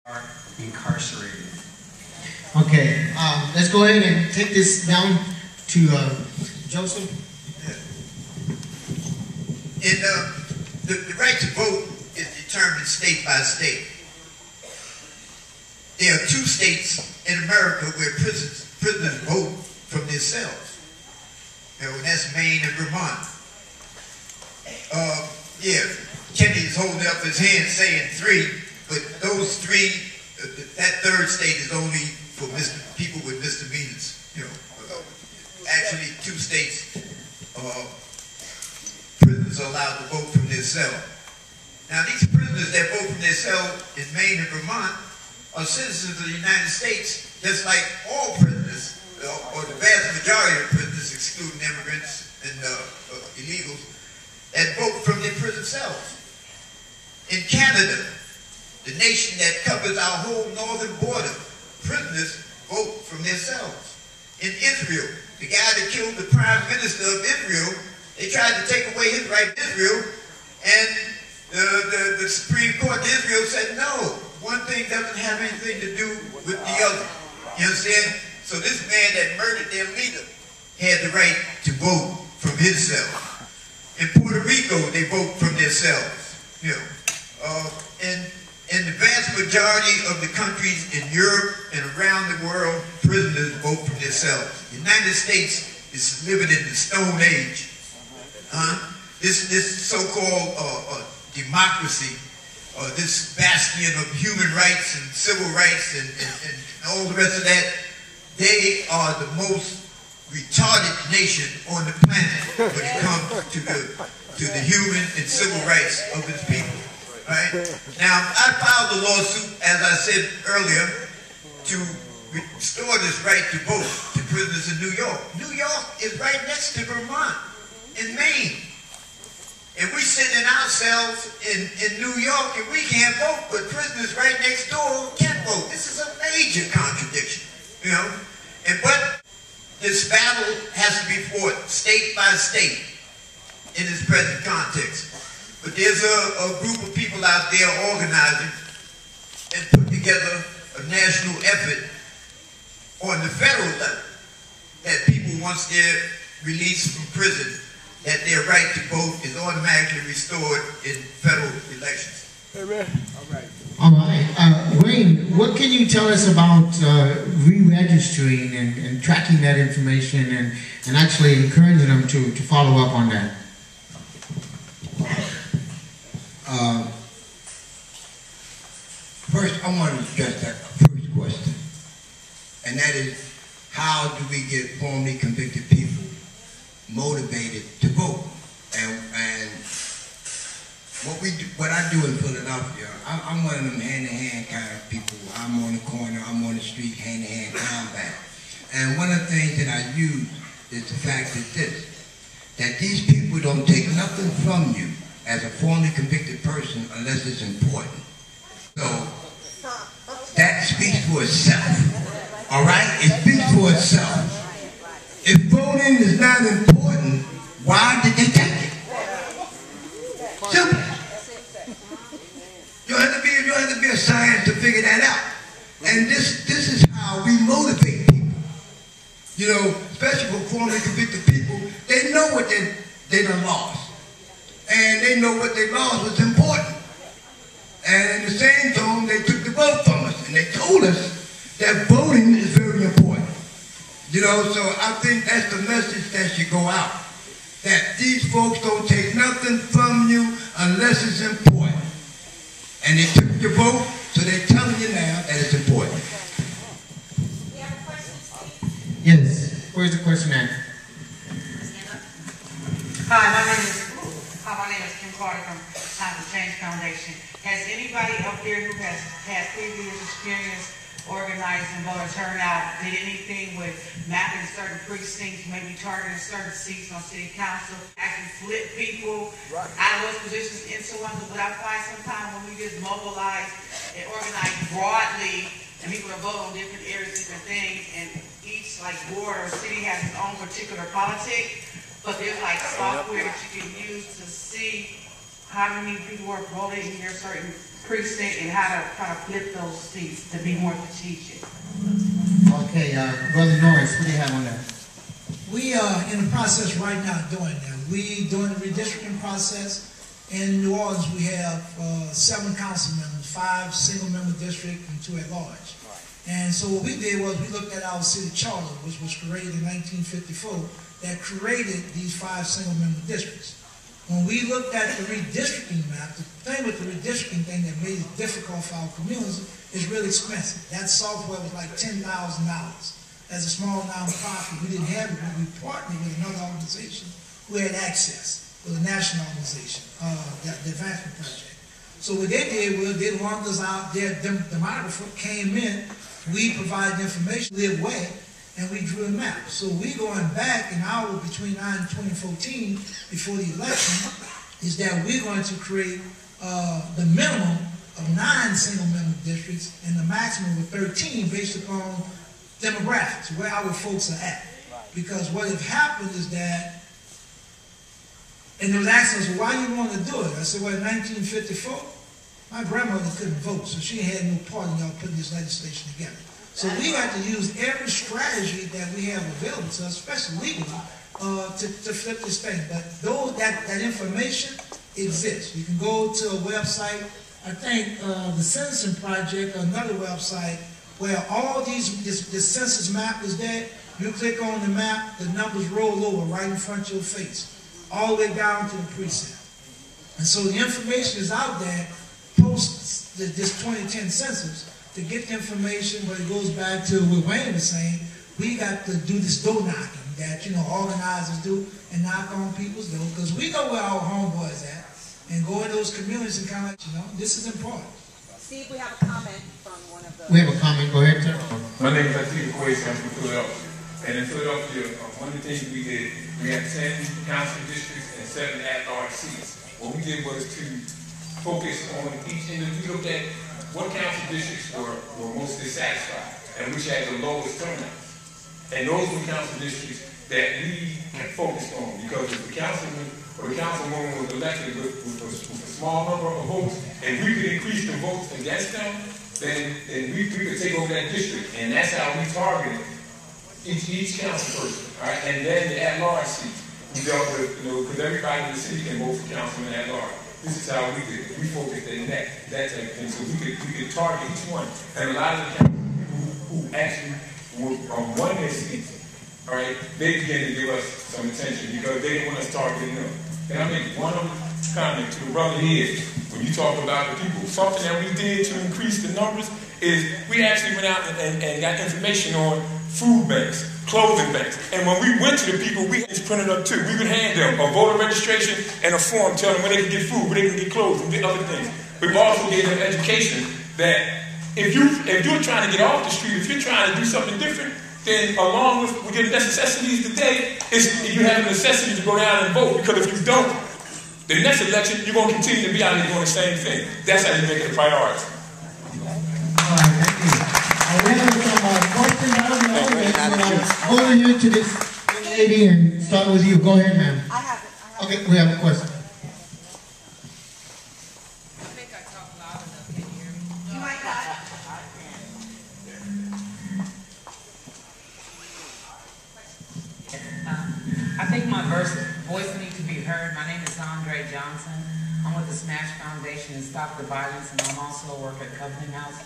are incarcerated. Okay, let's go ahead and take this down to Joseph. Yeah. And the right to vote is determined state by state. There are 2 states in America where prisoners vote from their cells. You know, and that's Maine and Vermont. Yeah, Kenny is holding up his hand saying 3, but those 3, that 3rd state is only for people with misdemeanors. You know, actually 2 states, prisoners are allowed to vote from their cell. Now these prisoners that vote from their cell in Maine and Vermont are citizens of the United States, just like all prisoners, or the vast majority of prisoners, excluding immigrants and illegals, that vote from their prison cells. In Canada, the nation that covers our whole northern border, prisoners vote from their cells. In Israel, the guy that killed the prime minister of Israel, they tried to take away his right to Israel, and the Supreme Court of Israel said no. One thing doesn't have anything to do with the other. You understand? So this man that murdered their leader had the right to vote from his cell. In Puerto Rico, they vote from their cells. You know, in the vast majority of the countries in Europe and around the world, prisoners vote from their cells. The United States is living in the Stone Age. This so-called democracy, this bastion of human rights and civil rights and all the rest of that, they are the most retarded nation on the planet when it comes to the human and civil rights of its people. Right? Now, I filed a lawsuit, as I said earlier, to restore this right to vote to prisoners in New York. New York is right next to Vermont and Maine. And we sit in our cells in New York and we can't vote, but prisoners right next door can vote. This is a major contradiction, you know. But this battle has to be fought state by state in this present context. But there's a group of people out there organizing and put together a national effort on the federal level that people, once they're released from prison, that their right to vote is automatically restored in federal elections. Amen. All right. Wayne, what can you tell us about re-registering and tracking that information and actually encouraging them to follow up on that? First, I want to address that first question, and that is, how do we get formerly convicted people motivated to vote? And what I do in Philadelphia, I'm one of them hand-to-hand kind of people. I'm on the corner, I'm on the street, hand-to-hand combat. And one of the things that I use is the fact that these people don't take nothing from you as a formerly convicted person unless it's important. So that speaks for itself, all right? It speaks for itself. If voting is not important, why did they take it? Simple. You don't have to be a scientist to figure that out. And this is how we motivate people. You know, especially for formerly convicted people, they know what they done lost. And they know what they lost was important. And in the same tone, they took the vote from us. And they told us that voting is very important. You know, so I think that's the message that should go out. That these folks don't take nothing from you unless it's important. And they took your vote, so they're telling you now that it's important. You have a question, Steve? Yes. Where's the question at? Hi, my name is Kim Carter from Times of Change Foundation. Has anybody up there who has had previous experience organizing voter turnout did anything with mapping certain precincts, maybe targeting certain seats on city council, actually flip people out of those positions into one? But I find sometimes when we just mobilize and organize broadly and people to vote on different areas, different things, and each like board or city has its own particular politic, but there's like software that you can use to see how many people are voted in your certain precinct and how to try to flip those seats to be more strategic. Okay, Brother Norris, what do you have on that? We are in the process right now doing that. We doing the redistricting process. In New Orleans, we have 7 council members, 5 single-member district and 2 at large. And so what we did was we looked at our city charter, which was created in 1954, that created these 5 single-member districts. When we looked at the redistricting map, the thing with the redistricting thing that made it difficult for our communities is really expensive. That software was like $10,000. As a small nonprofit, we didn't have it, but we partnered with another organization who had access, with a national organization, the Advancement Project. So what they did was they wanted us out there, demographer came in, we provided information, lived way, and we drew a map. So we going back an hour between 9 and 2014, before the election, is that we're going to create the minimum of 9 single-member districts and the maximum of 13 based upon demographics, where our folks are at. Because what had happened is that, and they was asking us, well, why you want to do it? I said, well, in 1954, my grandmother couldn't vote, so she had no part in y'all putting this legislation together. So we got to use every strategy that we have available to us, especially legally, to flip this thing. But that information exists. You can go to a website, I think the Citizen Project, another website, where all this census map is there. You click on the map, the numbers roll over right in front of your face, all the way down to the precinct. And so the information is out there post this 2010 census to get the information, but it goes back to what Wayne was saying. We got to do this door knocking that, organizers do and knock on people's door, because we know where our homeboys at and go in those communities and kind of, this is important. Steve, we have a comment from one of the... We have a comment. Go ahead, sir. My name is Steve Quays. I'm from Philadelphia. And in Philadelphia, one of the things we did, we had 10 council districts and 7 at-large seats. What we did was to focus on each individual. We looked at what council districts were most dissatisfied and which had the lowest turnout. And those were council districts that we focused on, because if the councilman or the councilwoman was elected with a small number of votes, and we could increase the votes against them, then we could take over that district. And that's how we targeted each council person. All right? And then the at-large seat, we dealt with, because everybody in the city can vote for councilman at large. This is how we did it. We focused on that type of thing. So we could target each one. And a lot of the council who actually won their seats, all right, they began to give us some attention because they didn't want us targeting them. And I make one comment to the brother here. When you talk about the people, something that we did to increase the numbers is we actually went out and got information on food banks, clothing banks. And when we went to the people, we had printed up too. We would hand them a voter registration and a form telling them where they can get food, where they can get clothes, and get other things. But we also gave them education that if you're trying to get off the street, if you're trying to do something different, then along with your necessities today, you have a necessity to go down and vote. Because if you don't, the next election, you're going to continue to be out here doing the same thing. That's how you make it a priority. All right, thank you. We have some questions out of the audience. Go over here to this lady and start with you. Go ahead, ma'am. I have it. Okay, we have a question. I think I talk loud enough. Can you hear me? You might not. I think my voice needs to be heard. My name is Andre Johnson. I'm with the Smash Foundation and Stop the Violence, and I'm also a worker at Covenant House,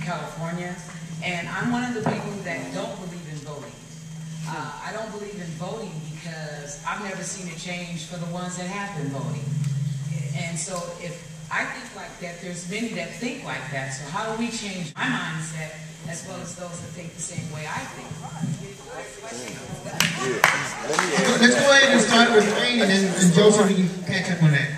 California. And I'm one of the people that don't believe in voting. I don't believe in voting because I've never seen a change for the ones that have been voting. And so if I think like that, there's many that think like that. So how do we change my mindset as well as those that think the same way I think? Let's go ahead and start with Wayne, and then Joseph, you can catch up on that.